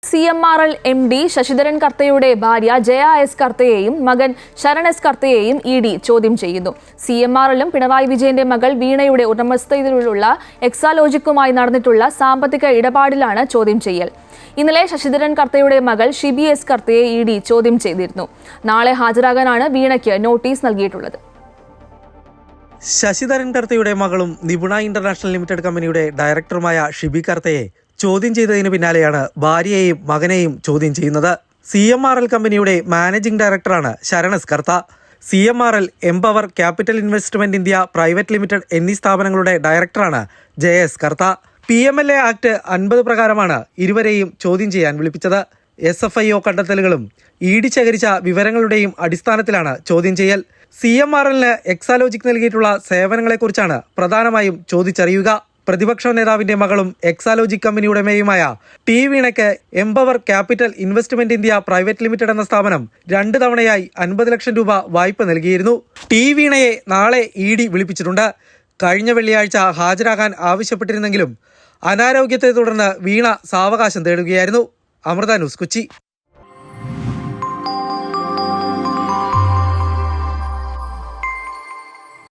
CMRL MD Sasidharan കർത്തയുടെ ഭാര്യ Jaya S കർത്തയെയും മകൻ Sharan S കർത്തയെയും ED ചോദ്യം ചെയ്യുന്നു. CMRLും പിണറായി വിജയന്റെ മകൾ വീണയുടെ ഉടമസ്ഥതയിലുള്ള എക്സാലോജിക്കുമായി നടന്നിട്ടുള്ള സാമ്പത്തിക ഇടപാടിലാണ് ചോദ്യം ചെയ്യൽ. ഇന്നലെ ശശിധരൻ കർത്തയുടെ മകൾ ഷിബി എസ് കർത്തയെ ED ചോദ്യം ചെയ്തിരുന്നു. നാളെ ഹാജരാകാനാണ് വീണയ്ക്ക് നോട്ടീസ് നൽകിയിട്ടുള്ളത്. ശശിധരൻ കർത്തയുടെ മകളും നിപുണ ഇന്റർനാഷണൽ ലിമിറ്റഡ് കമ്പനിയുടെ ഡയറക്ടറുമായ ഷിബി കർത്തയെ ചോദ്യം ചെയ്തതിന് പിന്നാലെയാണ് ഭാര്യയെയും മകനെയും ചോദ്യം ചെയ്യുന്നത്. CMRL കമ്പനിയുടെ മാനേജിംഗ് ഡയറക്ടറാണ് ശരൺ എസ് കർത്ത. CMRL, empower, Capital Investment India Private limited എന്നീ സ്ഥാപനങ്ങളുടെ ഡയറക്ടറാണ് ജയ എസ് കർത്ത. PMLA ആക്ട് 50 പ്രകാരമാണ് ഇരുവരെയും ചോദ്യം ചെയ്യാൻ വിളിപ്പിച്ചത്. SFIO കണ്ടെത്തലുകളും ED ശേഖരിച്ച വിവരങ്ങളുടെയും അടിസ്ഥാനത്തിലാണ് ചോദ്യം ചെയ്യൽ. CMRLന് എക്സാലോജിക് നൽകിയിട്ടുള്ള സേവനങ്ങളെക്കുറിച്ചാണ് പ്രധാനമായും ചോദിച്ചറിയുക. പ്രതിപക്ഷ നേതാവിന്റെ മകളും എക്സാലോജിക് കമ്പനി ഉടമയുമായ ടി വീണയ്ക്ക് Empower Capital Investment India Private Limited എന്ന സ്ഥാപനം 2 തവണയായി 50 ലക്ഷം രൂപ വായ്പ നൽകിയിരുന്നു. ടി വീണയെ നാളെ ED വിളിപ്പിച്ചിട്ടുണ്ട്. കഴിഞ്ഞ വെള്ളിയാഴ്ച ഹാജരാകാൻ ആവശ്യപ്പെട്ടിരുന്നെങ്കിലും അനാരോഗ്യത്തെ തുടർന്ന് വീണ സാവകാശം തേടുകയായിരുന്നു. അമൃത ന്യൂസ്, കൊച്ചി.